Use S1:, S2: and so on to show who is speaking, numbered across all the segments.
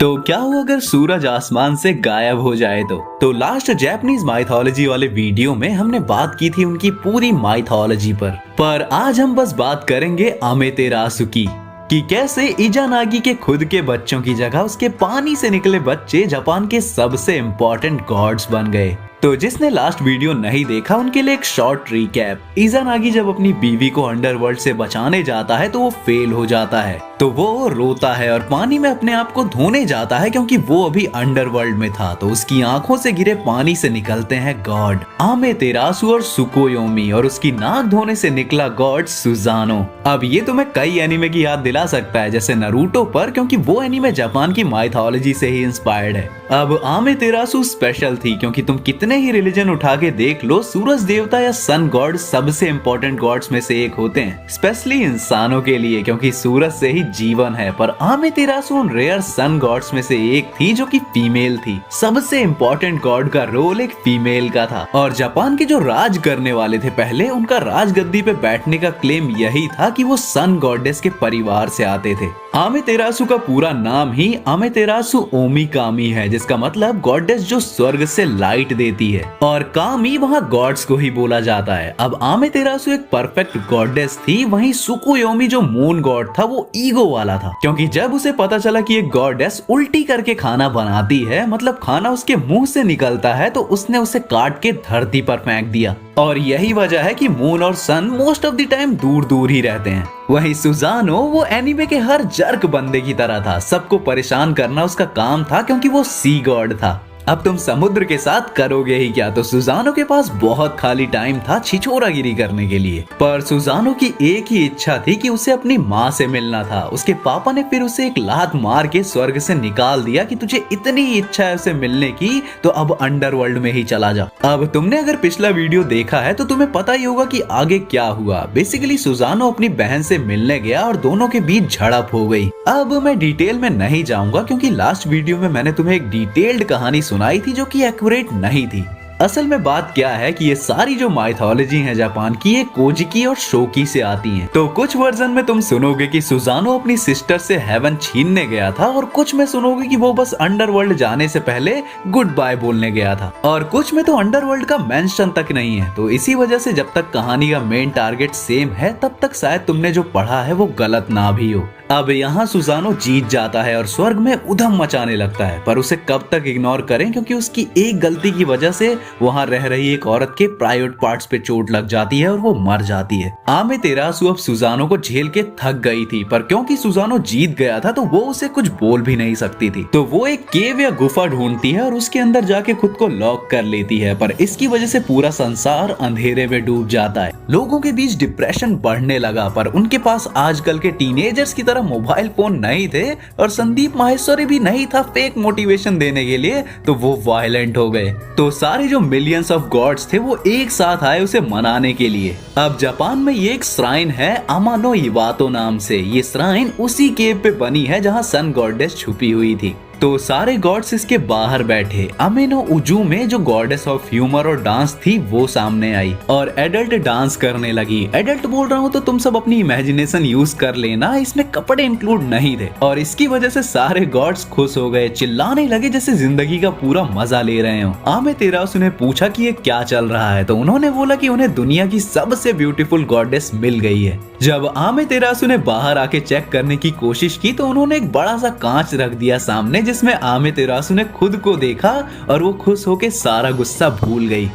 S1: तो क्या हो अगर सूरज आसमान से गायब हो जाए तो लास्ट जापानीज माइथोलॉजी वाले वीडियो में हमने बात की थी उनकी पूरी माइथोलॉजी पर आज हम बस बात करेंगे अमेतेरासु की कि कैसे इजानागी के खुद के बच्चों की जगह उसके पानी से निकले बच्चे जापान के सबसे इम्पोर्टेंट गॉड्स बन गए। तो जिसने लास्ट वीडियो नहीं देखा उनके लिए एक शॉर्ट रिकैप। इजानागी जब अपनी बीवी को अंडरवर्ल्ड से बचाने जाता है तो वो फेल हो जाता है, तो वो रोता है और पानी में अपने आप को धोने जाता है क्योंकि वो अभी अंडरवर्ल्ड में था। तो उसकी आंखों से गिरे पानी से निकलते हैं गॉड अमेतेरासु और सुकोयोमी, और उसकी नाक धोने से निकला गॉड सुजानो। अब ये तुम्हें कई एनिमे की याद दिला सकता है जैसे नरूटो पर, क्योंकि वो एनिमे जापान की माइथोलॉजी से ही इंस्पायर्ड है। अब अमेतेरासु स्पेशल थी क्योंकि तुम कितने ही रिलीजन उठा के देख लो, सूरज देवता या सन गॉड सबसे इम्पोर्टेंट गॉड्स में से एक होते हैं, स्पेशली इंसानों के लिए क्योंकि सूरज से ही जीवन है। पर अमेतेरासु उन रेयर सन गॉड्स में से एक थी जो कि फीमेल थी। सबसे इम्पोर्टेंट गॉड का रोल एक फीमेल का था, और जापान के जो राज करने वाले थे पहले, उनका राजगद्दी पे बैठने का क्लेम यही था कि वो सन गॉडेस के परिवार से आते थे। अमेतेरासु का पूरा नाम ही अमेतेरासु ओमी कामी है, जिसका मतलब गॉडेस जो स्वर्ग से लाइट देती है, और कामी वहाँ गॉड्स को ही बोला जाता है। अब अमेतेरासु एक परफेक्ट गॉडेस थी, वहीं सुकोयोमी जो मून गॉड था वो ईगो वाला था, क्योंकि जब उसे पता चला कि एक गॉडेस उल्टी करके खाना बनाती है, मतलब खाना उसके मुंह से निकलता है, तो उसने उसे काट के धरती पर फेंक दिया। और यही वजह है कि मून और सन मोस्ट ऑफ द टाइम दूर दूर ही रहते हैं। वहीं सुजानो वो एनीमे के हर जर्क बंदे की तरह था, सबको परेशान करना उसका काम था क्योंकि वो सी गॉड था। अब तुम समुद्र के साथ करोगे ही क्या, तो सुजानो के पास बहुत खाली टाइम था छिछोरागिरी करने के लिए। पर सुजानो की एक ही इच्छा थी कि उसे अपनी माँ से मिलना था। उसके पापा ने फिर उसे एक लात मार के स्वर्ग से निकाल दिया कि तुझे इतनी इच्छा है उसे मिलने की तो अब अंडरवर्ल्ड में ही चला जा। अब तुमने अगर पिछला वीडियो देखा है तो तुम्हें पता ही होगा कि आगे क्या हुआ। बेसिकली सुजानो अपनी बहन से मिलने गया और दोनों के बीच झड़प हो गई। अब मैं डिटेल में नहीं जाऊंगा क्योंकि लास्ट वीडियो में मैंने तुम्हें एक डिटेल्ड कहानी सुनाई थी जो कि एक्यूरेट नहीं थी। असल में बात क्या है कि ये सारी जो माइथोलॉजी है जापान की, ये कोजिकी और शोकी से आती हैं। तो कुछ वर्जन में तुम सुनोगे कि सुजानो अपनी सिस्टर से हेवन छीनने गया था, और कुछ में सुनोगे कि वो बस अंडरवर्ल्ड जाने से पहले गुड बाय बोलने गया था, और कुछ में तो अंडरवर्ल्ड का मेंशन तक नहीं है। तो इसी वजह से जब तक कहानी का मेन टारगेट सेम है तब तक शायद तुमने जो पढ़ा है वो गलत ना भी हो। अब यहाँ सुजानो जीत जाता है और स्वर्ग में उधम मचाने लगता है, पर उसे कब तक इग्नोर करें क्योंकि उसकी एक गलती की वजह से वहाँ रह रही एक औरत के प्राइवेट पार्ट्स पे चोट लग जाती है और वो मर जाती है। अमेतेरासु अब सुजानो को झेल के थक गई थी, पर क्योंकि सुजानो जीत गया था तो वो उसे कुछ बोल भी नहीं सकती थी। तो वो एक केव या गुफा ढूंढती है और उसके अंदर जाके खुद को लॉक कर लेती है, पर इसकी वजह से पूरा संसार अंधेरे में डूब जाता है। लोगों के बीच डिप्रेशन बढ़ने लगा, पर उनके पास आजकल के टीनेजर्स की तरह मोबाइल फोन नहीं थे और संदीप माहेश्वरी भी नहीं था फेक मोटिवेशन देने के लिए, तो वो वायलेंट हो गए। तो सारे जो मिलियंस ऑफ गॉड्स थे वो एक साथ आए उसे मनाने के लिए। अब जापान में ये एक श्राइन है अमानो इवातो नाम से। ये श्राइन उसी केव पे बनी है जहाँ सन गॉडेस छुपी हुई थी। तो सारे गॉड्स इसके बाहर बैठे। अमेनो उजू में जो गॉडेस ऑफ ह्यूमर और डांस थी वो सामने आई और एडल्ट डांस करने लगी। एडल्ट बोल रहा हूँ तो तुम सब अपनी इमेजिनेशन यूज कर लेना, इसमें कपड़े इंक्लूड नहीं थे। और इसकी वजह से सारे गॉड्स खुश हो गए, चिल्लाने लगे जैसे जिंदगी का पूरा मजा ले रहे हो। अमेतेरासु ने पूछा कि ये क्या चल रहा है, तो उन्होंने बोला कि उन्हें दुनिया की सबसे ब्यूटीफुल गॉडेस मिल गई है। जब अमेतेरासु ने बाहर आके चेक करने की कोशिश की तो उन्होंने एक बड़ा सा कांच रख दिया सामने, जिसमें अमेतेरासु ने खुद को देखा और वो खुश होके सारा गुस्सा भूल गई।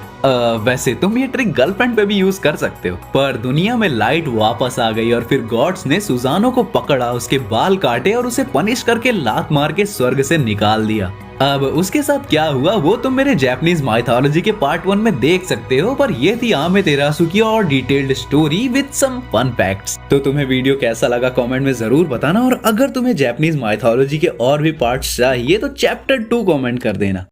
S1: वैसे तुम ये ट्रिक गर्लफ्रेंड पे भी यूज कर सकते हो। पर दुनिया में लाइट वापस आ गई और फिर गॉड्स ने सुजानो को पकड़ा, उसके बाल काटे और उसे पनिश करके लात मार के स्वर्ग से निकाल दिया। अब उसके साथ क्या हुआ वो तुम मेरे जापानीज माइथोलॉजी के पार्ट 1 में देख सकते हो, पर ये थी अमेतेरासु की और detailed story with some fun facts. तो तुम्हें वीडियो कैसा लगा कमेंट में जरूर बताना, और अगर तुम्हें जापानीज माइथोलॉजी के और भी पार्ट्स चाहिए तो चैप्टर 2 कमेंट कर देना।